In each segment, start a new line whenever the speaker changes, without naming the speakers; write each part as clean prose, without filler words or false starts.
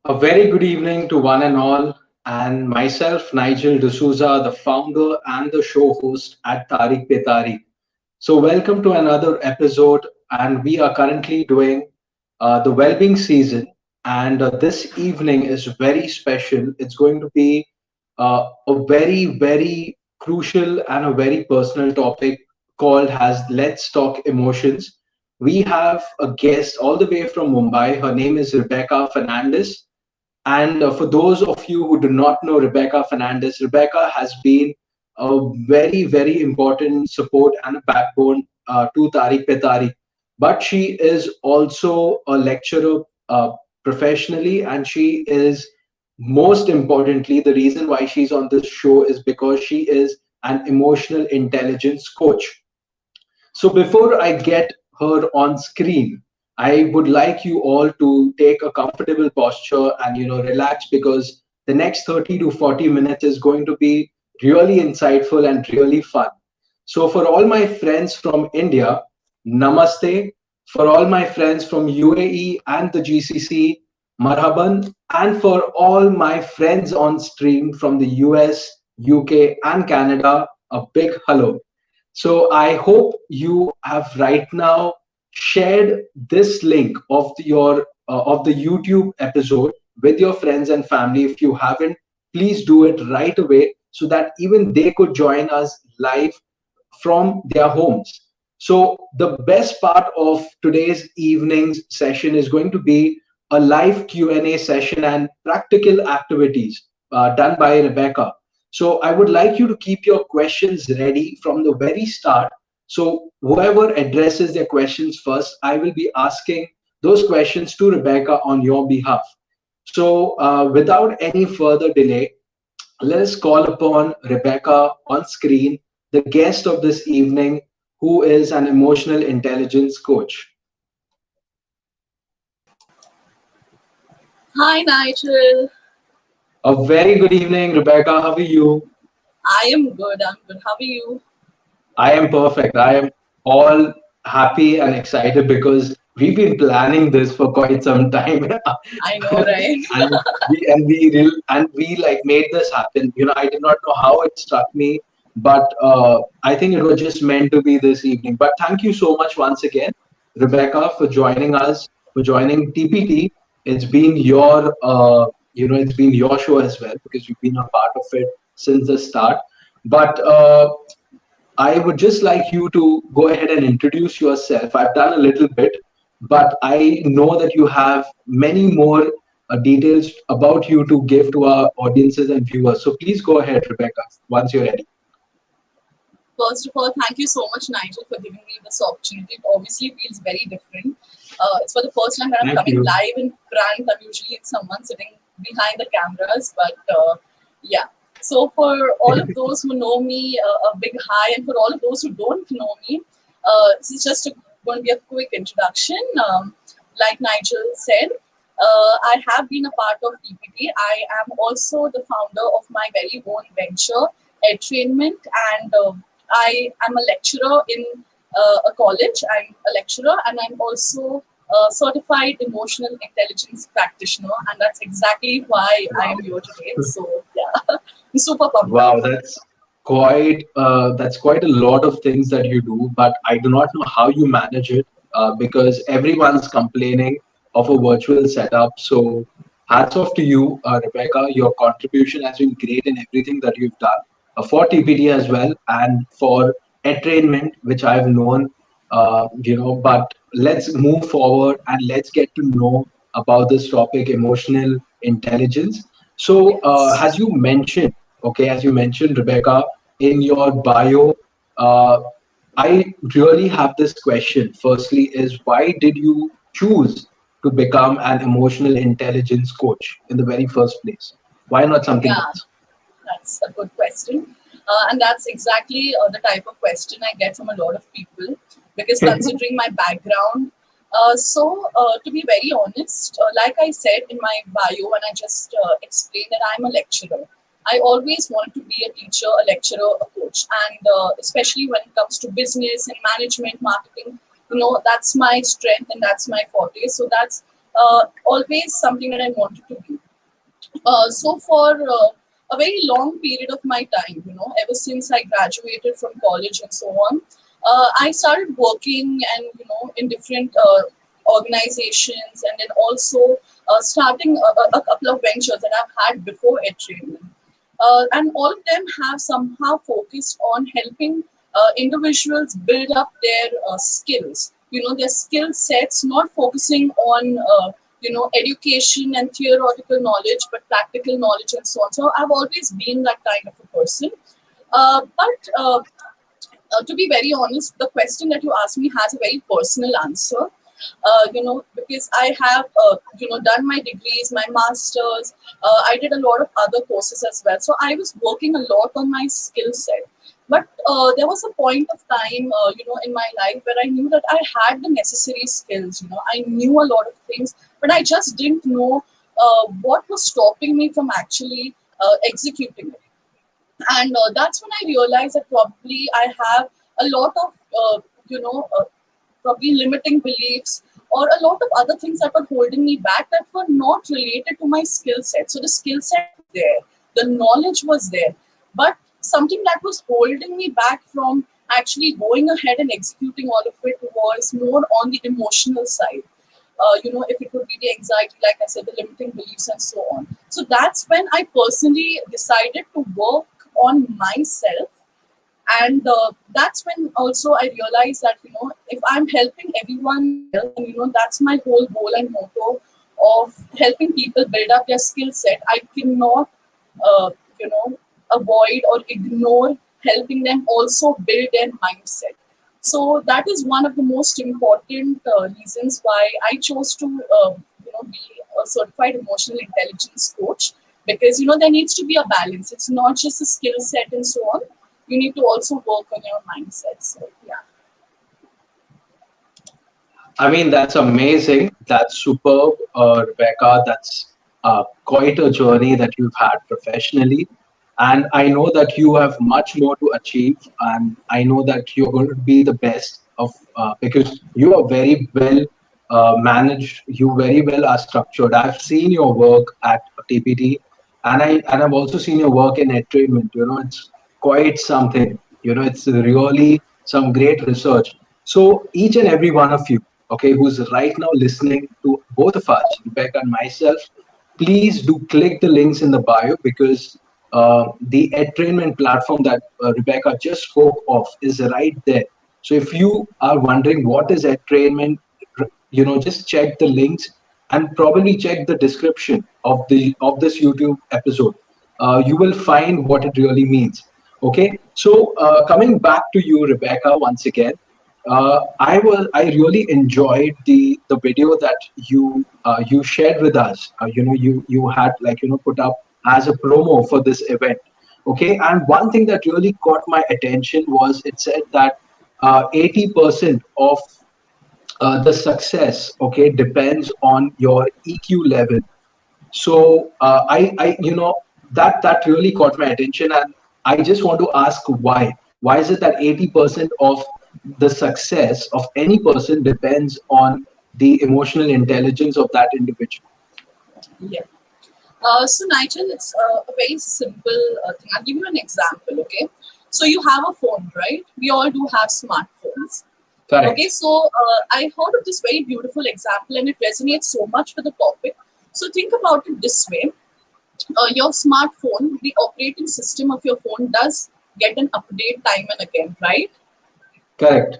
A very good evening to one and all, and myself, Nigel D'Souza, the founder and the show host at Tariq Pe Tariq. So, welcome to another episode, and we are currently doing the well-being season. And this evening is very special. It's going to be a very crucial and a very personal topic called as Let's Talk Emotions. We have a guest all the way from Mumbai. Her name is Rebecca Fernandes. And for those of you who do not know Rebecca Fernandes, Rebecca has been a very important support and a backbone to Tariq Pe Tariq. But she is also a lecturer professionally, and she is most importantly, the reason why she's on this show is because she is an emotional intelligence coach. So before I get her on screen, I would like you all to take a comfortable posture and relax because the next 30 to 40 minutes is going to be really insightful and really fun. So for all my friends from India, namaste. For all my friends from UAE and the GCC, marhaban. And for all my friends on stream from the US, UK and Canada, a big hello. So I hope you have right now shared this link of the YouTube episode with your friends and family. If you haven't, please do it right away so that even they could join us live from their homes. So the best part of today's evening's session is going to be a live Q&A session and practical activities done by Rebecca. So I would like you to keep your questions ready from the very start. So whoever addresses their questions first, I will be asking those questions to Rebecca on your behalf. So without any further delay, let us call upon Rebecca on screen, the guest of this evening, who is an emotional intelligence coach.
Hi, Nigel.
A very good evening, Rebecca. How are you?
I am good. I'm good. How are you?
I am perfect. I am all happy and excited because we've been planning this for quite some time.
I know, right?
And we like made this happen. I did not know how it struck me, but I think it was just meant to be this evening. But thank you so much once again, Rebecca, for joining us, for joining TPT. It's been it's been your show as well because you've been a part of it since the start. But I would just like you to go ahead and introduce yourself. I've done a little bit, but I know that you have many more details about you to give to our audiences and viewers. So please go ahead, Rebecca, once you're ready.
First of all, thank you so much, Nigel, for giving me this opportunity. It obviously feels very different. It's for the first time that I'm coming live in front. I'm usually someone sitting behind the cameras, but yeah. So for all of those who know me, a big hi, and for all of those who don't know me, this is just going to be a quick introduction. Like Nigel said, I have been a part of TPT. I am also the founder of my very own venture, Edtrainment, and I am a lecturer in a college. I'm a lecturer, and I'm also a certified emotional intelligence practitioner, and that's exactly why I am here today. So yeah, I'm super pumped.
Wow, that's quite a lot of things that you do, but I do not know how you manage it because everyone's complaining of a virtual setup. So hats off to you, Rebecca. Your contribution has been great in everything that you've done for TPT as well and for entrainment, which I've known. But let's move forward and let's get to know about this topic, emotional intelligence. So,
Yes.
as you mentioned, Rebecca, in your bio, uh, I really have this question. Firstly, is why did you choose to become an emotional intelligence coach in the very first place? Why not something
Yeah,
else?
that's a good question. And that's exactly the type of question I get from a lot of people because considering my background, to be very honest, like I said in my bio, and I just explained that I'm a lecturer. I always wanted to be a teacher, a lecturer, a coach, and especially when it comes to business and management, marketing, that's my strength and that's my forte. So that's always something that I wanted to be. So for a very long period of my time, ever since I graduated from college and so on, I started working and in different organizations, and then also starting a couple of ventures that I've had before Edtrainment. And all of them have somehow focused on helping individuals build up their skills, their skill sets, not focusing on education and theoretical knowledge, but practical knowledge and so on. So I've always been that kind of a person. But to be very honest, the question that you asked me has a very personal answer. Because I have, done my degrees, my masters. I did a lot of other courses as well. So I was working a lot on my skill set. But there was a point of time, in my life where I knew that I had the necessary skills. I knew a lot of things, but I just didn't know what was stopping me from actually executing it. And that's when I realized that probably I have a lot of, probably limiting beliefs or a lot of other things that were holding me back that were not related to my skill set. So the skill set was there, the knowledge was there, but something that was holding me back from actually going ahead and executing all of it was more on the emotional side. If it would be the anxiety, like I said, the limiting beliefs and so on. So that's when I personally decided to work on myself. And that's when also I realized that, if I'm helping everyone else, and, that's my whole goal and motto of helping people build up their skill set, I cannot, avoid or ignore helping them also build their mindset. So that is one of the most important reasons why I chose to, be a certified emotional intelligence coach, because there needs to be a balance. It's not just a skill set and so on. You need to also work on your mindset. So yeah.
I mean, that's amazing. That's superb, Rebecca. That's quite a journey that you've had professionally. And I know that you have much more to achieve. And I know that you're going to be the best of, because you are very well managed. You very well are structured. I've seen your work at TPT, and I've also seen your work in Edtrainment. It's quite something. It's really some great research. So each and every one of you, okay, who's right now listening to both of us, Rebecca and myself, please do click the links in the bio, because the Edtrainment platform that Rebecca just spoke of is right there. So if you are wondering what is Edtrainment, just check the links and probably check the description of this YouTube episode. You will find what it really means. Okay, so coming back to you, Rebecca, once again. I really enjoyed the video that you shared with us. You had, like, put up as a promo for this event. Okay, and one thing that really caught my attention was it said that 80% of the success, okay, depends on your EQ level. So that really caught my attention, and I just want to ask why. Why is it that 80% of the success of any person depends on the emotional intelligence of that individual?
Yeah. So Nigel, it's a very simple thing. I'll give you an example. Okay. So you have a phone, right? We all do have smartphones.
Correct.
Okay. So I heard of this very beautiful example, and it resonates so much with the topic. So think about it this way. Your smartphone, the operating system of your phone does get an update time and again, right?
Correct.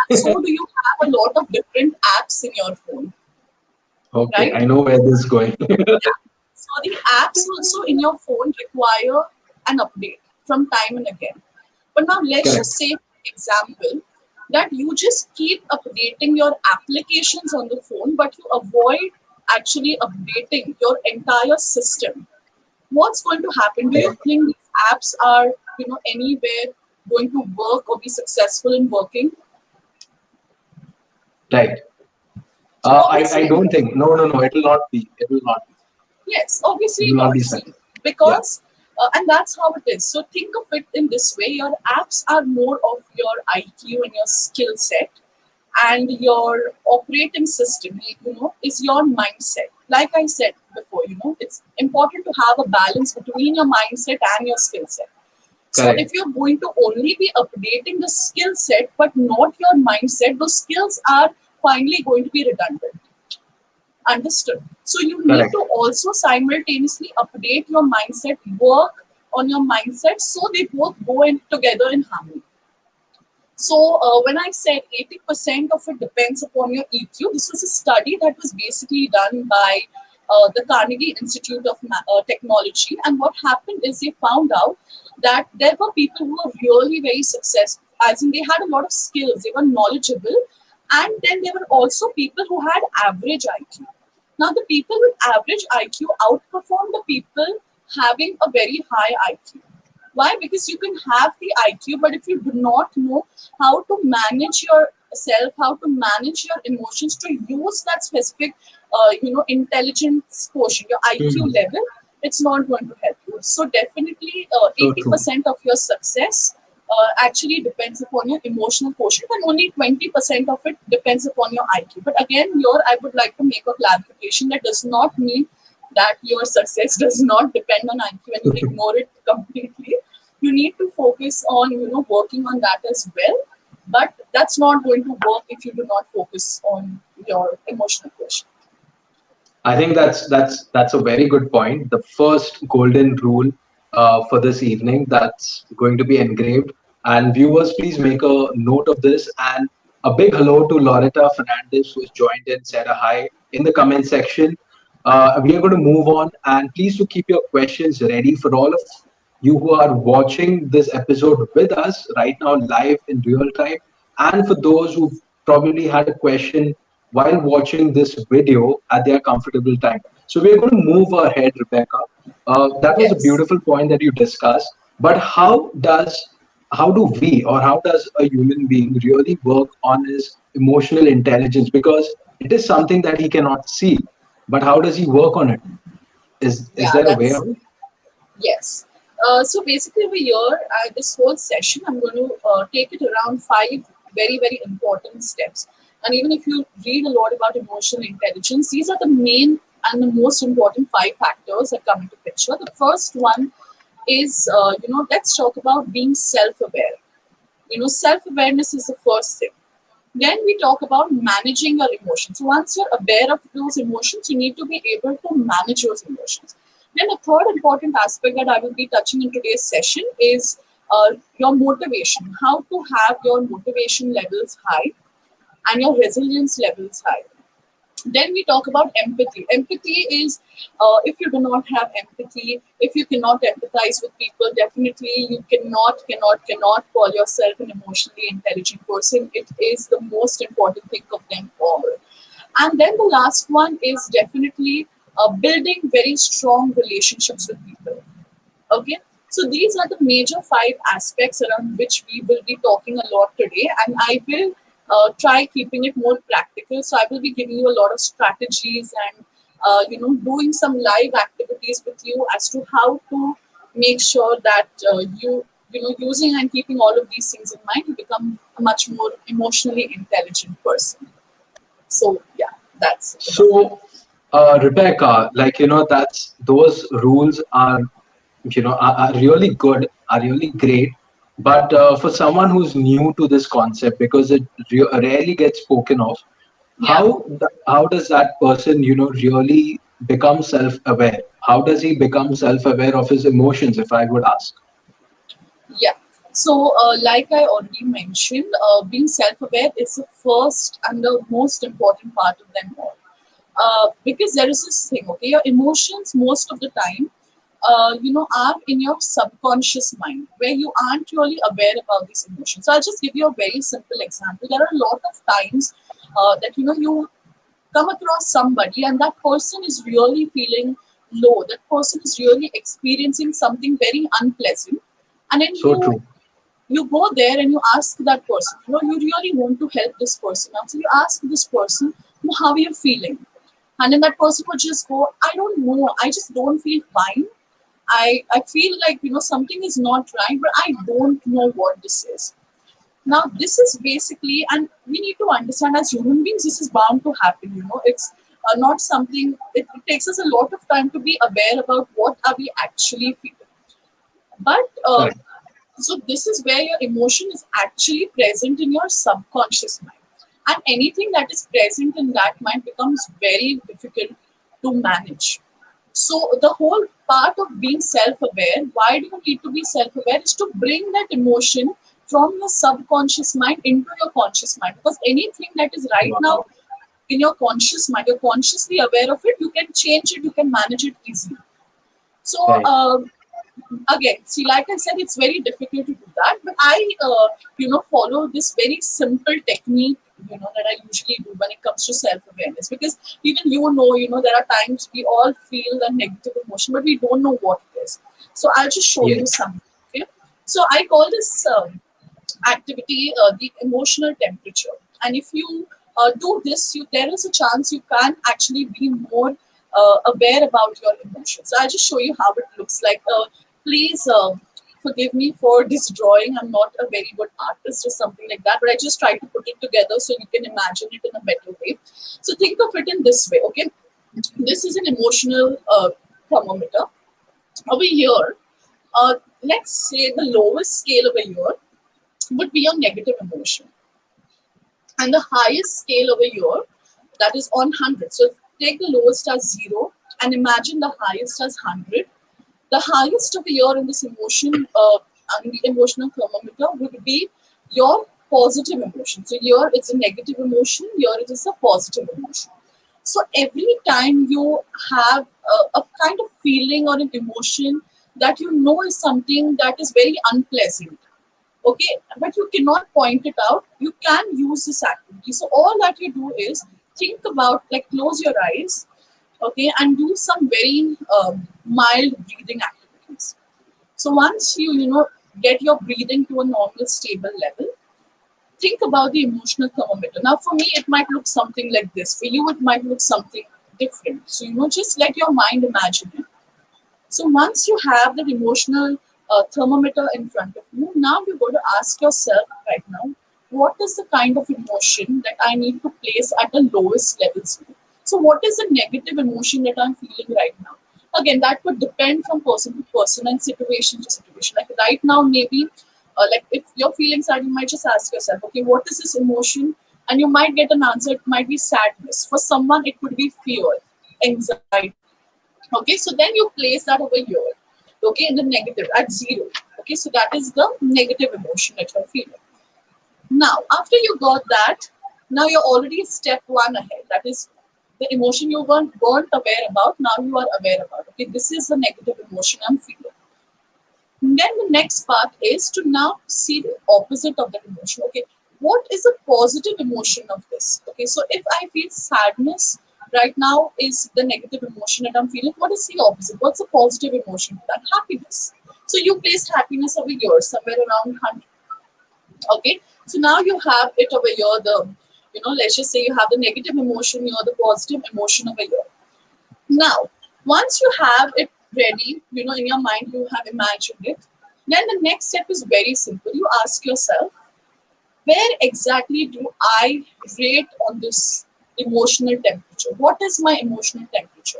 And so do you have a lot of different apps in your phone,
Okay,
right?
I know where this is going.
Yeah. So the apps also in your phone require an update from time and again. But now let's
Correct.
just say, for example, that you just keep updating your applications on the phone, but you avoid actually updating your entire system. What's going to happen? Do you think these apps are, anywhere going to work or be successful in working?
Right.
So
I don't think. No. It will not be. It will not be.
yes,
It
obviously
will not
not.
be
See,
successful. Yeah.
because and that's how it is. So think of it in this way: your apps are more of your IQ and your skill set, and your operating system, is your mindset. Like I said before, it's important to have a balance between your mindset and your skill set. So if
Correct.
you're going to only be updating the skill set but not your mindset, those skills are finally going to be redundant. Understood. So you need
Correct.
to also simultaneously update your mindset, work on your mindset, so they both go in together in harmony. So when I said 80% of it depends upon your EQ, this was a study that was basically done by the Carnegie Institute of Technology. And what happened is they found out that there were people who were really very successful, as in they had a lot of skills, they were knowledgeable, and then there were also people who had average IQ. Now, the people with average IQ outperform the people having a very high IQ. Why? Because you can have the IQ, but if you do not know how to manage yourself, how to manage your emotions, to use that specific, intelligence quotient, your IQ
Mhm.
level, it's not going to help you. So definitely,
So true.
80% of your success actually depends upon your emotional quotient, and only 20% of it depends upon your IQ. But again, here I would like to make a clarification that does not mean that your success does not depend on IQ and you ignore it completely. You need to focus on, working on that as well. But that's not going to work if you do not focus on your emotional quotient.
I think that's a very good point. The first golden rule for this evening that's going to be engraved. And viewers, please make a note of this. And a big hello to Loretta Fernandes, who's joined in, said a hi in the comment section. We are going to move on, and please do keep your questions ready for all of you who are watching this episode with us right now live in real time, and for those who've probably had a question while watching this video at their comfortable time. So we're going to move ahead, Rebecca. That was a
Yes.
beautiful point that you discussed. But how do we, or how does a human being really work on his emotional intelligence? Because it is something that he cannot see. But how does he work on it? Is
Yeah,
there a way
that's
of it?
yes. So basically, over here, this whole session, I'm going to take it around five very, very important steps. And even if you read a lot about emotional intelligence, these are the main and the most important five factors that come into picture. The first one is, let's talk about being self-aware. Self-awareness is the first thing. Then we talk about managing your emotions. Once you're aware of those emotions, you need to be able to manage those emotions. Then a third important aspect that I will be touching in today's session is your motivation. How to have your motivation levels high and your resilience levels high. Then we talk about empathy. Empathy is, if you do not have empathy, if you cannot empathize with people, definitely you cannot call yourself an emotionally intelligent person. It is the most important thing of them all. And then the last one is definitely building very strong relationships with people. Okay, so these are the major five aspects around which we will be talking a lot today, and I will try keeping it more practical. So I will be giving you a lot of strategies and doing some live activities with you as to how to make sure that using and keeping all of these things in mind, you become a much more emotionally intelligent person. So yeah, that's it about it.
So, Rebecca, like that's those rules are really good, are really great. But for someone who's new to this concept, because it rarely gets spoken of,
Yeah.
how does that person really become self-aware? How does he become self-aware of his emotions, if I would ask?
Yeah. So, like I already mentioned, being self-aware is the first and the most important part of them all. Because there is this thing, okay, your emotions most of the time, are in your subconscious mind where you aren't really aware about these emotions. So I'll just give you a very simple example. There are a lot of times that you come across somebody and that person is really feeling low. That person is really experiencing something very unpleasant, and then
So true.
you go there and you ask that person, you really want to help this person out. So you ask this person, how are you feeling? And then that person would just go, I don't know, I just don't feel fine. I feel like, something is not right, but I don't know what this is. Now, this is basically, and we need to understand as human beings, this is bound to happen. It's not something. It takes us a lot of time to be aware about what are we actually feeling. But
Correct.
so this is where your emotion is actually present in your subconscious mind, and anything that is present in that mind becomes very difficult to manage. So the whole part of being self-aware, why do you need to be self-aware, is to bring that emotion from your subconscious mind into your conscious mind. Because anything that is right now
Wow.
in your conscious mind, you're consciously aware of it, you can change it, you can manage it easily. So
Right.
again, see, like I said, it's very difficult to do that, but I follow this very simple technique that I usually do when it comes to self-awareness, because even there are times we all feel a negative emotion but we don't know what it is. So I'll just show you
Yes.
something. Okay, so I call this activity the emotional temperature, and if you do this, there is a chance you can actually be more aware about your emotions. So I'll just show you how it looks like. Please forgive me for this drawing. I'm not a very good artist or something like that, but I just try to put it together so you can imagine it in a better way. So think of it in this way, okay? This is an emotional thermometer. Over here, let's say the lowest scale over here would be your negative emotion. And the highest scale over here, that is on 100. So take the lowest as 0 and imagine the highest as 100. The highest over here in this emotion, and the emotional thermometer would be your positive emotion. So here it's a negative emotion, here it is a positive emotion. So every time you have a kind of feeling or an emotion that you know is something that is very unpleasant, okay, but you cannot point it out, you can use this activity. So all that you do is think about, like, close your eyes, okay, and do some very mild breathing activities. So once you get your breathing to a normal stable level, think about the emotional thermometer. Now for me it might look something like this, for you it might look something different. So just let your mind imagine it. So once you have that emotional thermometer in front of you, now you're going to ask yourself right now, what is the kind of emotion that I need to place at the lowest levels? So what is the negative emotion that I'm feeling right now? Again, that would depend from person to person and situation to situation. Like right now, maybe like if you're feeling sad, you might just ask yourself, okay, what is this emotion? And you might get an answer. It might be sadness. For someone, it could be fear, anxiety. Okay, so then you place that over here, okay, in the negative at 0. Okay, so that is the negative emotion that you're feeling. Now after you got that, now you're already step 1 ahead. That is the emotion you weren't aware about, now you are aware about. Okay, this is the negative emotion I'm feeling. Then the next part is to now see the opposite of that emotion. Okay, what is the positive emotion of this? Okay, so if I feel sadness right now is the negative emotion that I'm feeling, what is the opposite? What's the positive emotion to that? Happiness. So you placed happiness over here, somewhere around 100. Okay, so now you have it over here, let's just say you have the negative emotion here, the positive emotion over here. Now, once you have it ready, in your mind, you have imagined it, then the next step is very simple. You ask yourself, where exactly do I rate on this emotional temperature? What is my emotional temperature?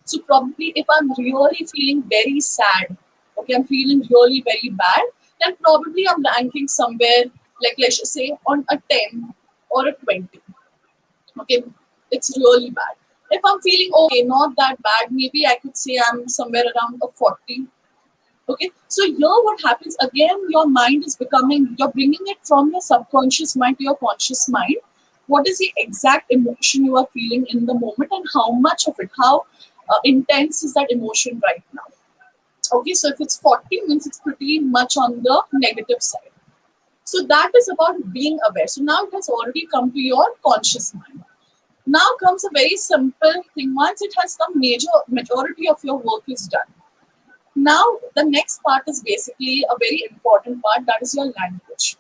So probably if I'm really feeling very sad, okay, I'm feeling really very bad, then probably I'm ranking somewhere, like let's just say on a 10 or a 20. Okay, it's really bad. If I'm feeling okay, not that bad, maybe I could say I'm somewhere around a 40. Okay, so here what happens again, your mind is you're bringing it from your subconscious mind to your conscious mind. What is the exact emotion you are feeling in the moment, and how much of it, how intense is that emotion right now? Okay, so if it's 40, means it's pretty much on the negative side. So that is about being aware. So now it has already come to your conscious mind. Now comes a very simple thing. Once it has come, majority of your work is done. Now the next part is basically a very important part, that is your language.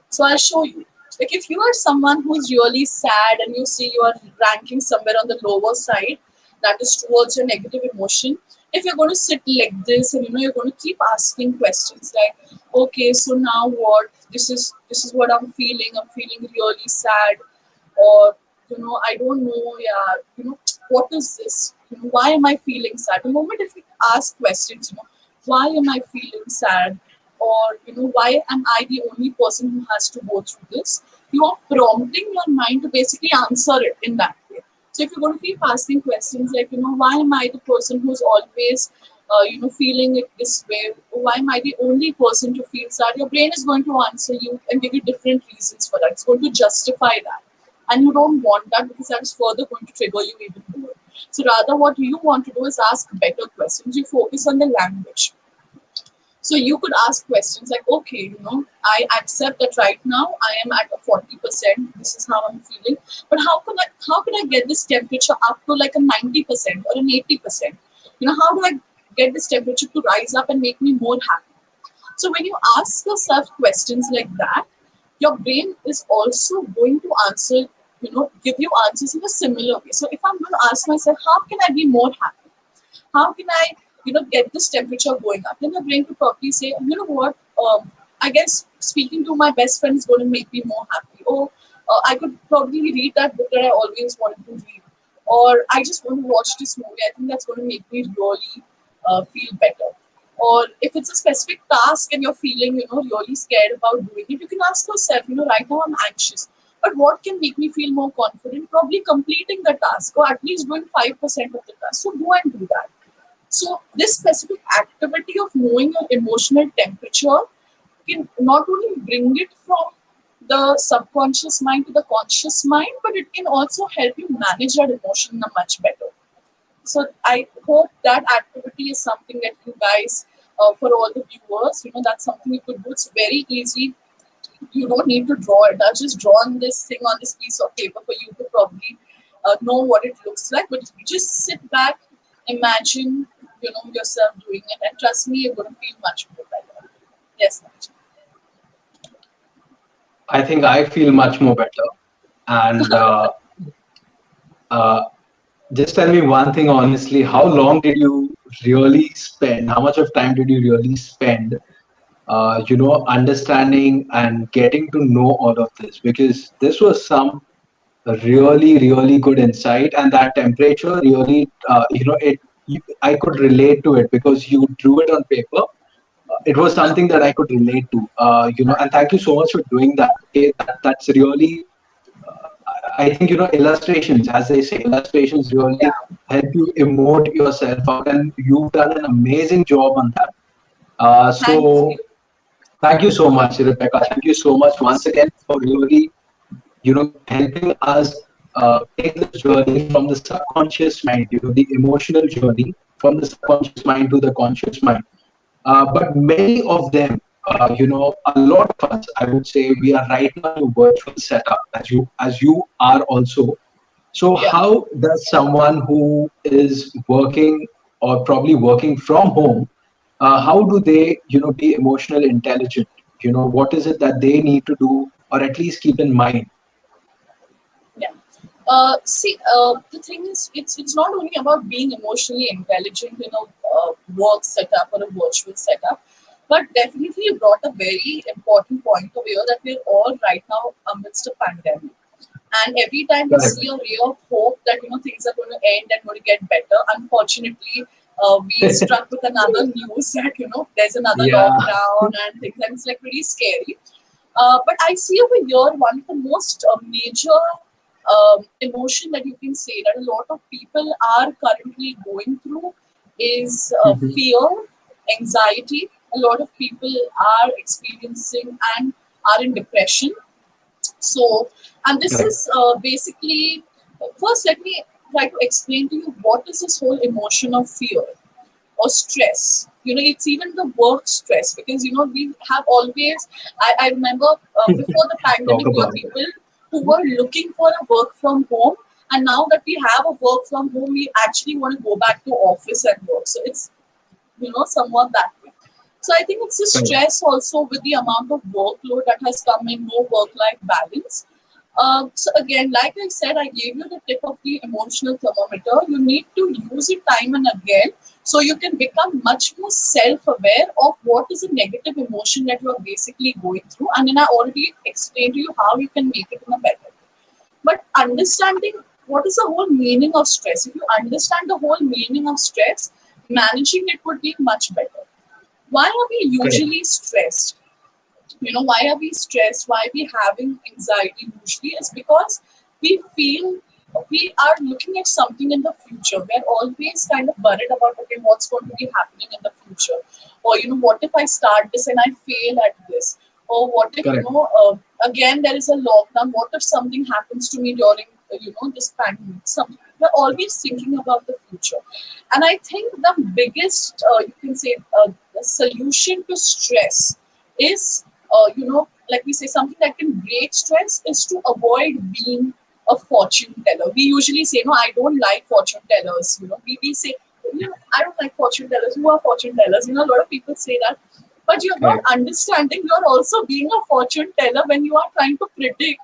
So I'll show you. Like if you are someone who is really sad and you see you are ranking somewhere on the lower side, that is towards your negative emotion, if you're going to sit like this and you're going to keep asking questions like, okay, so now what? This is what I'm feeling. I'm feeling really sad, or I don't know. Yeah, what is this? Why am I feeling sad? The moment if you ask questions, why am I feeling sad? Or why am I the only person who has to go through this? You are prompting your mind to basically answer it in that way. So if you're going to keep asking questions like, why am I the person who's always, feeling it this way? Why am I the only person to feel sad? Your brain is going to answer you and give you different reasons for that. It's going to justify that. And you don't want that, because that is further going to trigger you even more. So rather what you want to do is ask better questions. You focus on the language. So you could ask questions like, okay, I accept that right now I am at a 40%. This is how I'm feeling. But how can I get this temperature up to like a 90% or an 80%? How do I get this temperature to rise up and make me more happy? So when you ask yourself questions like that, your brain is also going to answer, give you answers in a similar way. So if I'm going to ask myself, how can I be more happy? How can I, get this temperature going up? Then your brain could probably say, you know what, I guess speaking to my best friend is going to make me more happy. Or I could probably read that book that I always wanted to read. Or I just want to watch this movie. I think that's going to make me really feel better. Or if it's a specific task and you're feeling, really scared about doing it, you can ask yourself, right now I'm anxious. But what can make me feel more confident? Probably completing the task, or at least doing 5% of the task. So go and do that. So this specific activity of knowing your emotional temperature can not only bring it from the subconscious mind to the conscious mind, but it can also help you manage that emotion much better. So I hope that activity is something that you guys, for all the viewers, that's something you could do. It's very easy. You don't need to draw it. I've just drawn this thing on this piece of paper for you to probably know what it looks like. But you just sit back, imagine, yourself doing it, and trust me, you're going to feel much more better. Yes, Nigel.
I think I feel much more better. And uh, just tell me one thing honestly, how long did you really spend? How much of time did you really spend, understanding and getting to know all of this? Because this was some really, really good insight, and that temperature really, I could relate to it because you drew it on paper. It was something that I could relate to, and thank you so much for doing that. Okay, that's really, I think, illustrations, as they say, illustrations
Yeah.
really help you emote yourself out, and you've done an amazing job on that.
Thank
So
you.
thank you so much, Rebecca. Thank you so much once again for really, helping us take this journey from the subconscious mind, the emotional journey from the subconscious mind to the conscious mind. But many of them, a lot of us, I would say, we are right now in a virtual setup, as you are also. So
Yeah.
how does someone who is working or probably working from home, how do they, be emotional intelligent? What is it that they need to do, or at least keep in mind?
Yeah. See, the thing is, it's not only about being emotionally intelligent in a work setup or a virtual setup, but definitely you brought a very important point over here that we're all right now amidst a pandemic. And every time we
Correct.
see a ray of hope that things are going to end and going to get better, unfortunately, we struck with another news that there's another
Yeah.
lockdown and things, and it's like pretty scary. But I see over here one of the most major emotion that you can say that a lot of people are currently going through is
Mhm.
fear, anxiety. A lot of people are experiencing and are in depression. So, and this
Correct.
is basically, first let me try to explain to you what is this whole emotion of fear or stress. It's even the work stress, because we have always, I remember before the
Talk
pandemic, there were
about it.
people who were looking for a work from home, and now that we have a work from home, we actually want to go back to office and work. So it's somewhat that way. So I think it's the
Correct.
stress also with the amount of workload that has come in, no work-life balance. So again, like I said, I gave you the tip of the emotional thermometer. You need to use it time and again So you can become much more self-aware of what is a negative emotion that you are basically going through. And then I already explained to you how you can make it in a better way. But understanding what is the whole meaning of stress, if you understand the whole meaning of stress, managing it would be much better. Why are we
Correct.
usually stressed? Why are we stressed? Why are we having anxiety usually? Is because we feel we are looking at something in the future. We're always kind of worried about, okay, what's going to be happening in the future? Or, what if I start this and I fail at this? Or what if,
Correct.
again, there is a lockdown. What if something happens to me during, this pandemic? Something. We're always thinking about the future. And I think the biggest, you can say, the solution to stress is, like we say, something that can break stress is to avoid being a fortune teller. We usually say, no, I don't like fortune tellers. We say, I don't like fortune tellers. Who are fortune tellers? A lot of people say that. But you're not
Correct.
understanding, you're also being a fortune teller when you are trying to predict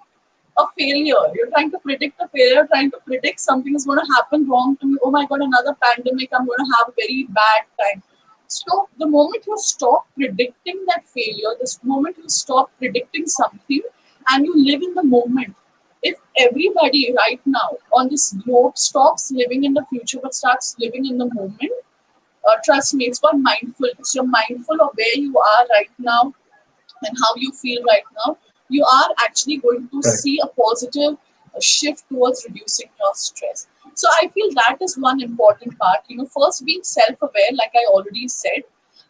a failure. You're trying to predict a failure, trying to predict something is going to happen wrong to me. Oh my God, another pandemic. I'm going to have a very bad time. So the moment you stop predicting that failure, this moment you stop predicting something and you live in the moment. If everybody right now on this globe stops living in the future but starts living in the moment, trust me, it's called mindfulness. You're mindful of where you are right now and how you feel right now, you are actually going to
Correct.
see a positive shift towards reducing your stress. So I feel that is one important part. First being self-aware, like I already said,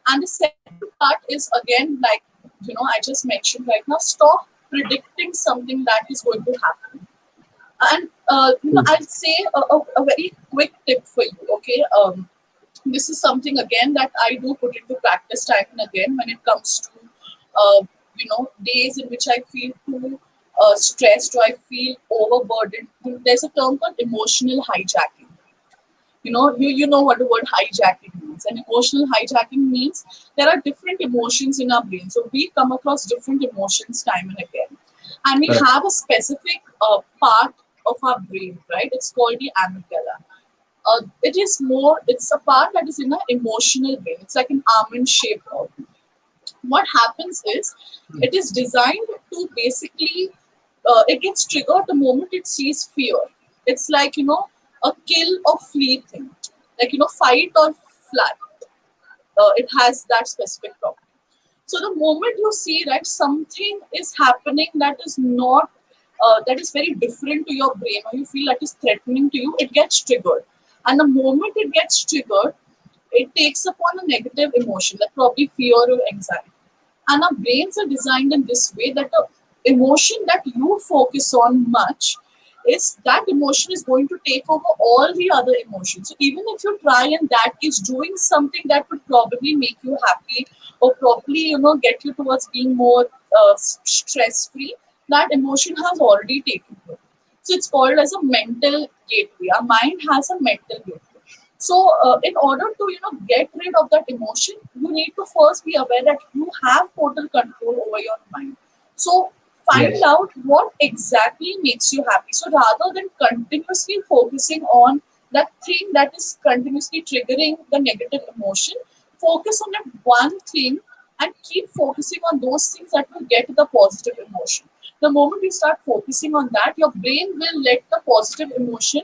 and the second part is again like I just mentioned right now. Stop predicting something that is going to happen. And
Hmm.
I'll say a very quick tip for you. Okay, this is something again that I do put into practice time and again when it comes to days in which I feel too stressed or I feel overburdened. There's a term called emotional hijacking. You know what the word hijacking means. And emotional hijacking means there are different emotions in our brain. So we come across different emotions time and again. And we
Correct.
have a specific part of our brain, right? It's called the amygdala. It's a part that is in an emotional brain. It's like an almond shaped organ. What happens is
Hmm.
it is designed to basically, it gets triggered the moment it sees fear. It's like, a kill or flee thing. Like, fight or flight. It has that specific property. So the moment you see that something is happening that is not, that is very different to your brain, or you feel that is threatening to you, it gets triggered. And the moment it gets triggered, it takes upon a negative emotion, like probably fear or anxiety. And our brains are designed in this way that the emotion that you focus on much is that emotion is going to take over all the other emotions. So even if you try and that is doing something that would probably make you happy or probably get you towards being more stress free, that emotion has already taken over. So it's called as a mental gateway. Our mind has a mental gateway. So, in order to get rid of that emotion, you need to first be aware that you have total control over your mind. So, find
Yes.
out what exactly makes you happy. So, rather than continuously focusing on that thing that is continuously triggering the negative emotion, focus on that one thing and keep focusing on those things that will get the positive emotion. The moment you start focusing on that, your brain will let the positive emotion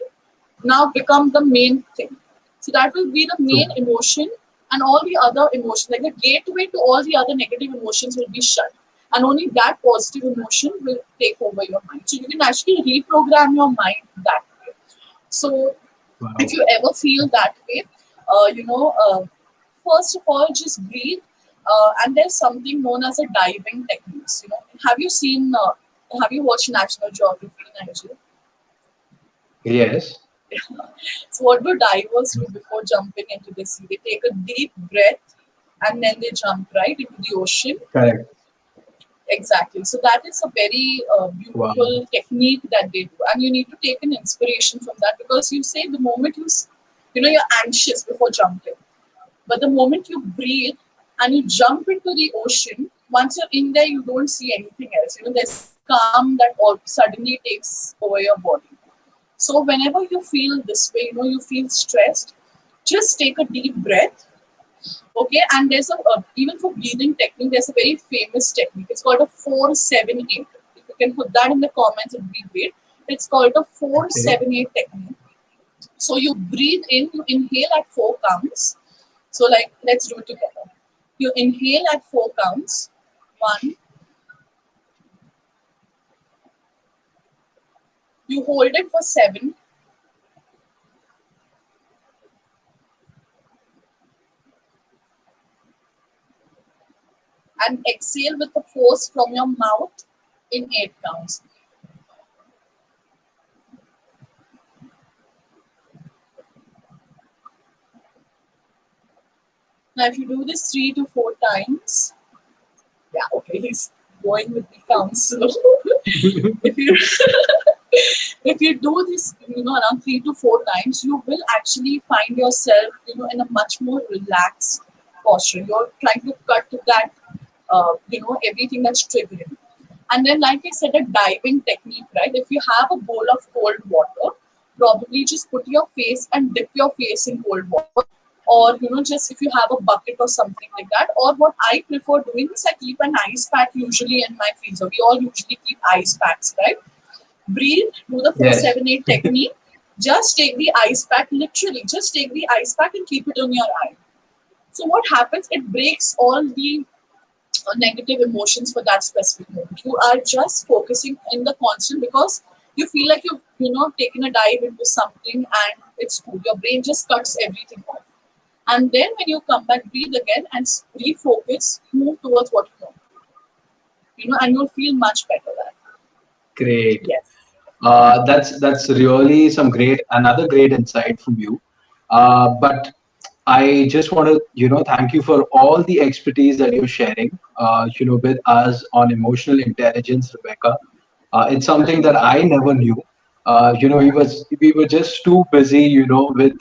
now become the main thing. So that will be the
True.
main emotion, and all the other emotions, like the gateway to all the other negative emotions, will be shut. And only that positive emotion will take over your mind. So you can actually reprogram your mind that way. So if
Wow.
you ever feel that way, first of all, just breathe. And there's something known as a diving techniques. Have you watched National Geography, Nigel?
Yes.
So what do divers do before jumping into the sea? They take a deep breath and then they jump right into the ocean.
Correct.
Exactly. So that is a very
Wow.
beautiful technique that they do, and you need to take an inspiration from that because you say the moment you're anxious before jumping, but the moment you breathe and you jump into the ocean, once you're in there, you don't see anything else. There's a calm that all suddenly takes over your body. So whenever you feel this way, you feel stressed, just take a deep breath. Okay, and there's even for breathing technique, there's a very famous technique. It's called a 4-7-8. If you can put that in the comments, it would be great. It's called a 4-7-8 technique. So you breathe in, you inhale at 4 counts. So like, let's do it together. You inhale at 4 counts. 1. You hold it for 7. And exhale with the force from your mouth in 8 counts. Now, if you do this 3 to 4 times, yeah, okay, he's going with the counts. So if you if you do this, around 3 to 4 times, you will actually find yourself, in a much more relaxed posture. You're trying to cut that, everything that's triggering. And then, like I said, a diving technique, right? If you have a bowl of cold water, probably just put your face and dip your face in cold water. Or, just if you have a bucket or something like that. Or what I prefer doing is I keep an ice pack usually in my freezer. We all usually keep ice packs, right? Breathe, do the 4-7-8 technique. Just take the ice pack, literally, just take the ice pack and keep it on your eye. So what happens? It breaks all the negative emotions for that specific moment. You are just focusing in the constant because you feel like you've taken a dive into something and it's cool. Your brain just cuts everything off. And then when you come back, breathe again and refocus, move towards what you want. And you'll feel much better there.
Great.
Yes.
That's really another great insight from you. But I just want to, thank you for all the expertise that you're sharing, with us on emotional intelligence, Rebecca. It's something that I never knew. We were just too busy, with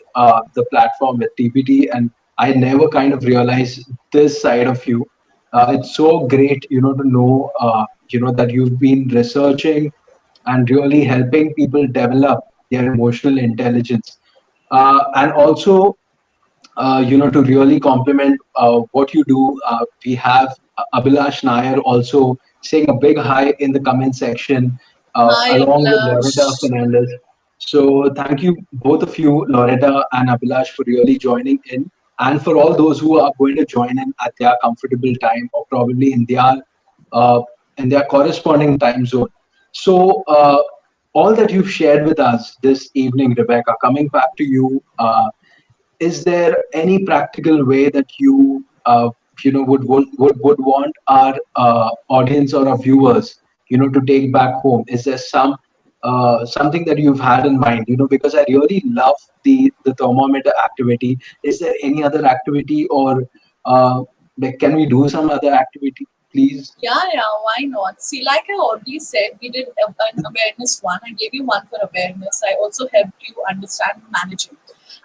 the platform with TPT, and I never kind of realized this side of you. It's so great, to know, that you've been researching and really helping people develop their emotional intelligence. And also, to really complement what you do, we have Abhilash Nair also saying a big hi in the comment section,
Hi,
along with Loretta
Abhilash.
Fernandes. So thank you, both of you, Loretta and Abhilash, for really joining in. And for all those who are going to join in at their comfortable time or probably uh, in their corresponding time zone. So all that you've shared with us this evening, Rebecca, coming back to you, is there any practical way that you would want our audience or our viewers to take back home? Is there something that you've had in mind, because I really love the thermometer activity. Is there any other activity, or like, can we do some other activity, please?
Yeah, why not? See, like I already said, we did an awareness one. I gave you one for awareness. I also helped you understand managing.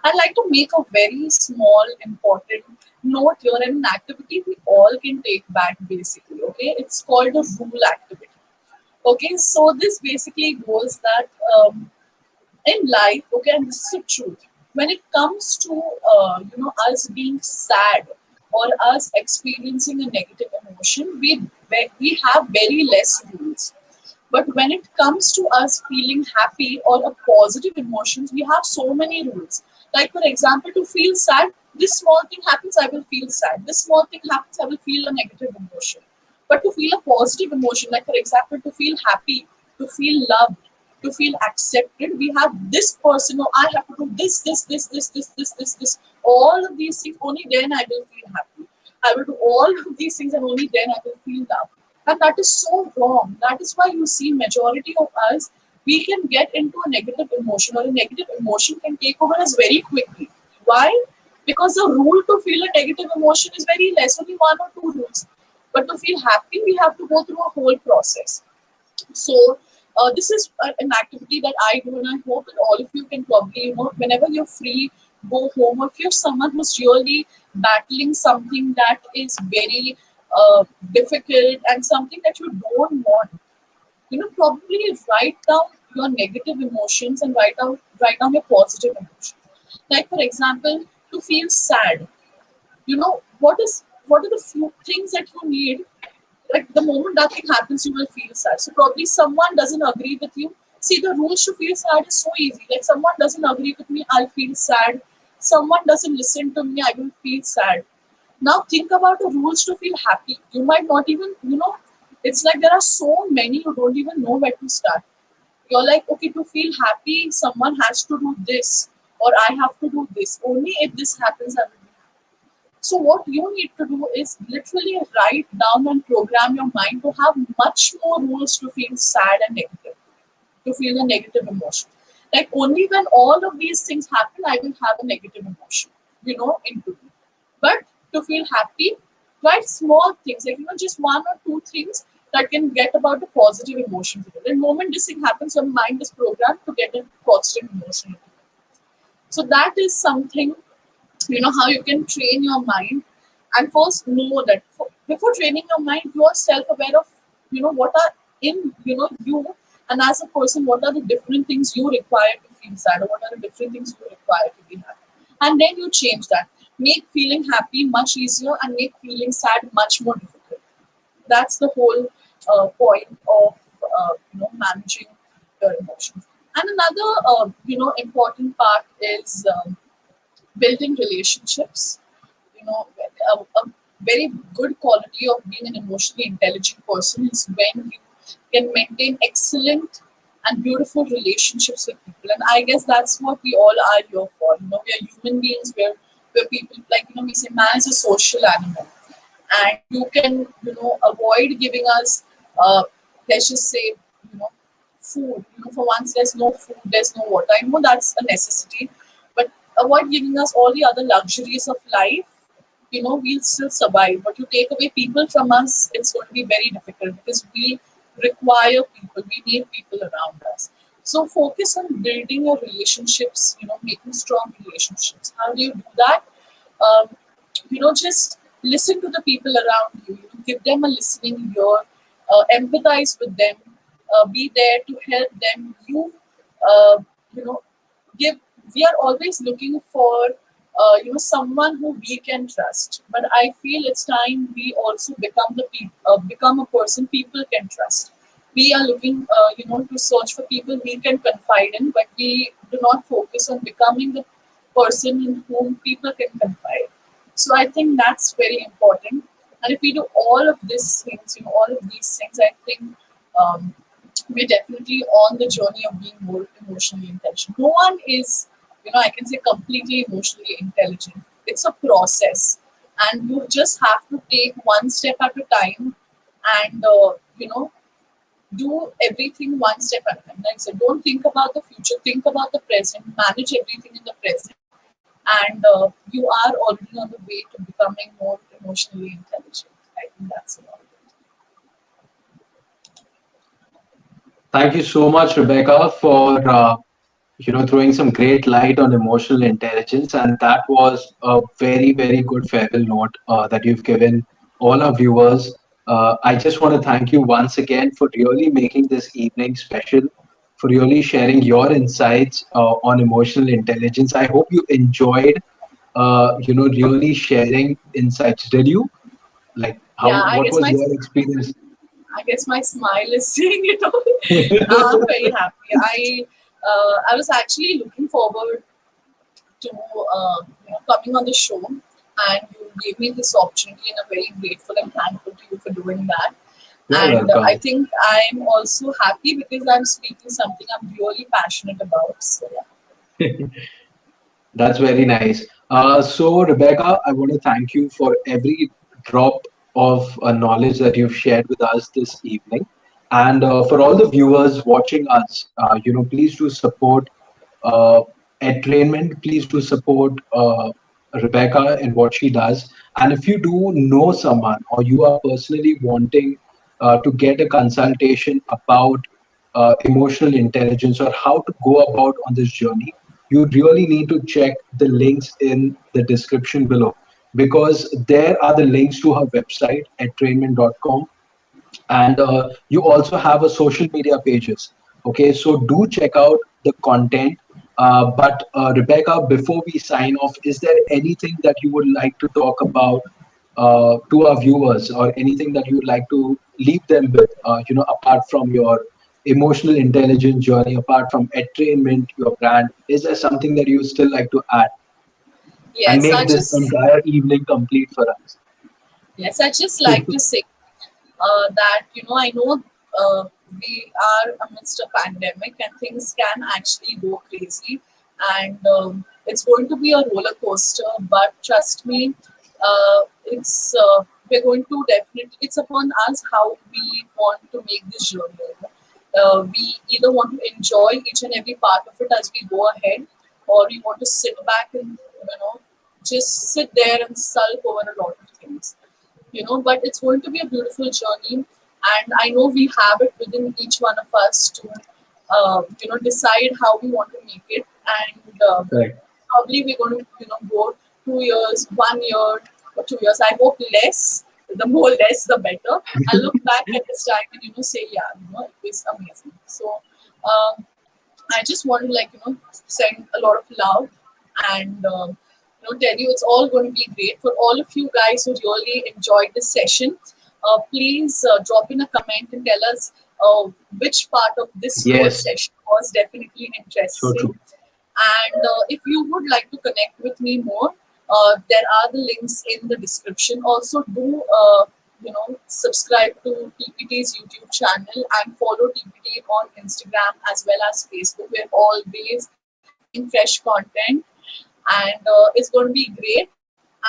I'd like to make a very small, important note here and an activity we all can take back basically. Okay, it's called a rule activity. Okay, so this basically goes that in life, okay, and this is the truth. When it comes to us being sad or us experiencing a negative emotion, we have very less rules. But when it comes to us feeling happy or a positive emotions, we have so many rules. Like for example, to feel sad, this small thing happens, I will feel sad. This small thing happens, I will feel a negative emotion. But to feel a positive emotion, like for example, to feel happy, to feel loved, to feel accepted, we have this person, or I have to do this. All of these things, only then I will feel happy. I will do all of these things and only then I will feel love. And that is so wrong. That is why you see majority of us, we can get into a negative emotion, or a negative emotion can take over us very quickly. Why? Because the rule to feel a negative emotion is very less, only 1 or 2 rules. But to feel happy, we have to go through a whole process. So this is an activity that I do, and I hope that all of you can probably, whenever you're free, go home. Or if you're someone who's really battling something that is very difficult and something that you don't want, probably write down your negative emotions and write down your positive emotions. Like for example, to feel sad. You know, what are the few things that you need? Like the moment that thing happens, you will feel sad. So probably someone doesn't agree with you. See, the rules to feel sad is so easy. Like someone doesn't agree with me, I'll feel sad. Someone doesn't listen to me, I will feel sad. Now think about the rules to feel happy. You might not even, it's like there are so many you don't even know where to start. You're like, okay, to feel happy, someone has to do this, or I have to do this. Only if this happens, I will be happy. So what you need to do is literally write down and program your mind to have much more rules to feel sad and negative, to feel a negative emotion. Like only when all of these things happen, I will have a negative emotion, into me. But to feel happy, write small things, like just one or two things that can get about the positive emotion. The moment this thing happens, your mind is programmed to get a positive emotion. So that is something, how you can train your mind. And first know that before training your mind, you are self-aware of, what are in, you, and as a person, what are the different things you require to feel sad, or what are the different things you require to be happy. And then you change that. Make feeling happy much easier and make feeling sad much more difficult. That's the whole point of, managing your emotions. And another, important part is building relationships. A very good quality of being an emotionally intelligent person is when you can maintain excellent and beautiful relationships with people. And I guess that's what we all are here for. We are human beings. We're people, like, we say man is a social animal. And you can, avoid giving us, let's just say, food. For once there's no food, there's no water. I know that's a necessity, but avoid giving us all the other luxuries of life. We'll still survive. But you take away people from us, it's going to be very difficult because we require people. We need people around us. So focus on building your relationships, making strong relationships. How do you do that? Just listen to the people around you. Give them a listening ear. Empathize with them. Be there to help them. You know, give. We are always looking for, someone who we can trust. But I feel it's time we also become a person people can trust. We are looking, to search for people we can confide in, but we do not focus on becoming the person in whom people can confide. So I think that's very important. And if we do all of these things, I think we're definitely on the journey of being more emotionally intelligent. No one is, I can say completely emotionally intelligent. It's a process. And you just have to take one step at a time and, do everything one step at a time. Like I said, don't think about the future, think about the present, manage everything in the present. And you are already on the way to becoming more emotionally intelligent. I think that's about it.
Thank you so much, Rebecca, for throwing some great light on emotional intelligence, and that was a very, very good farewell note that you've given all our viewers. I just want to thank you once again for really making this evening special, for really sharing your insights on emotional intelligence. I hope you enjoyed, really sharing insights. Did you? Like,
Yeah,
what was your experience?
I guess my smile is saying it all. I'm very happy. I was actually looking forward to coming on the show, and you gave me this opportunity, and I'm very grateful and thankful to you for doing that.
You're
And
welcome.
I think I'm also happy because I'm speaking something I'm really passionate about. So yeah.
That's very nice. So, Rebecca, I want to thank you for every drop of knowledge that you've shared with us this evening. And for all the viewers watching us, please do support uh, Edtrainment. Please do support Rebecca in what she does. And if you do know someone or you are personally wanting to get a consultation about emotional intelligence or how to go about on this journey, you really need to check the links in the description below, because there are the links to her website at trainment.com, and you also have a social media pages. Okay, so do check out the content, But Rebecca, before we sign off, is there anything that you would like to talk about to our viewers, or anything that you would like to leave them with? Apart from your emotional intelligence journey, apart from Edtrainment, your brand, is there something that you still like to add and
Yes, I
make this
just
entire evening complete for us?
yes, I just like to say that I know we are amidst a pandemic and things can actually go crazy, and it's going to be a roller coaster. But trust me, it's we're going to definitely. It's upon us how we want to make this journey. We either want to enjoy each and every part of it as we go ahead, or we want to sit back and just sit there and sulk over a lot of things. But it's going to be a beautiful journey, and I know we have it within each one of us to decide how we want to make it. And
Correct.
probably we're going to go 2 years, 1 year, or 2 years. I hope less. The more less, the better. I'll look back at this time and say, yeah, it was amazing. So I just want to send a lot of love, and tell you it's all going to be great. For all of you guys who really enjoyed this session, please drop in a comment and tell us which part of this whole
Yes,
session was definitely
so
interesting.
true.
And if you would like to connect with me more, there are the links in the description. Also, do subscribe to TPT's YouTube channel and follow TPT on Instagram as well as Facebook. We're always adding fresh content, and it's going to be great.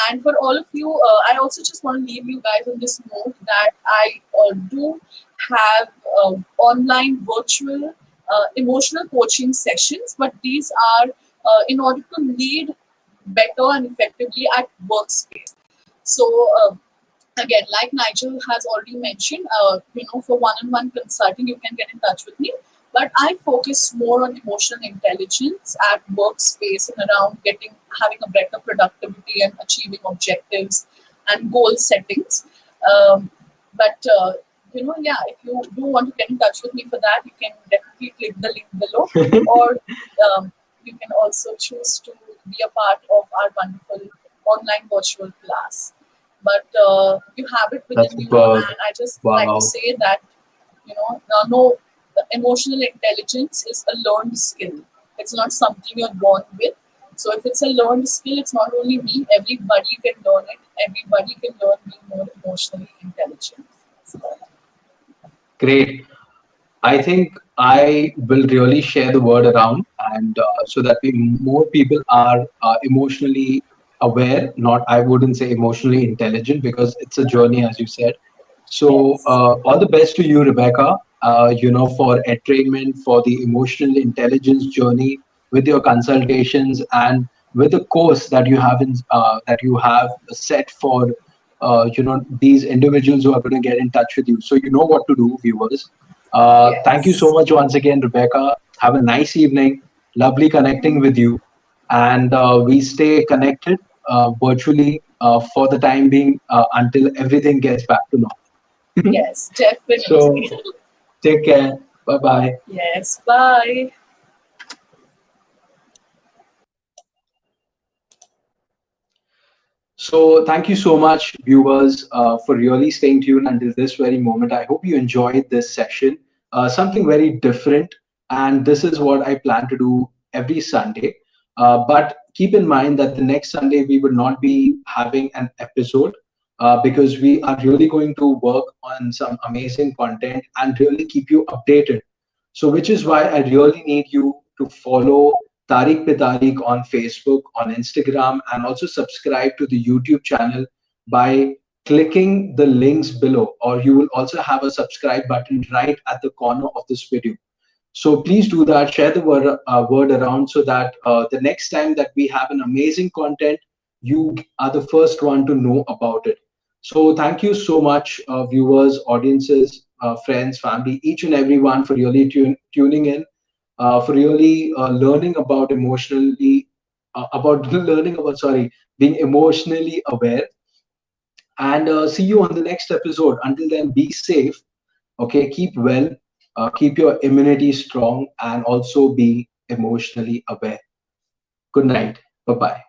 And for all of you, I also just want to leave you guys on this note that I do have online virtual emotional coaching sessions, but these are in order to lead better and effectively at workspace. So again, like Nigel has already mentioned, for one-on-one consulting, you can get in touch with me. But I focus more on emotional intelligence at workspace and around having a better productivity and achieving objectives and goal settings. But if you do want to get in touch with me for that, you can definitely click the link below, or you can also choose to be a part of our wonderful online virtual class. But you have it
That's
within you,
superb.
and I just like to
Wow.
say that no, emotional intelligence is a learned skill. It's not something you're born with. So if it's a learned skill, it's not only me. Everybody can learn it. Everybody can learn being more emotionally intelligent. So,
Great. I think I will really share the word around, and so that more people are emotionally aware. Not, I wouldn't say emotionally intelligent, because it's a journey, as you said. So
yes.
all the best to you, Rebecca. For entrainment, for the emotional intelligence journey, with your consultations and with the course that you have set for these individuals who are going to get in touch with you. So you know what to do, viewers. Thank you so
Yes.
much once again, Rebecca. Have a nice evening. Lovely connecting with you, and we stay connected virtually for the time being, until everything gets back to normal.
Yes, definitely.
So take care. Bye bye.
Yes. Bye.
So thank you so much, viewers, for really staying tuned until this very moment. I hope you enjoyed this session, something very different, and this is what I plan to do every Sunday. But keep in mind that the next Sunday we will not be having an episode, because we are really going to work on some amazing content and really keep you updated. So, which is why I really need you to follow Tariq Pe Tariq on Facebook, on Instagram, and also subscribe to the YouTube channel by clicking the links below, or you will also have a subscribe button right at the corner of this video. So please do that. Share the word around, so that the next time that we have an amazing content, you are the first one to know about it. So thank you so much, viewers, audiences, friends, family, each and everyone, for really tuning in, for really learning about learning about, sorry, being emotionally aware. And see you on the next episode. Until then, be safe. Okay, keep well, keep your immunity strong, and also be emotionally aware. Good night. Bye-bye.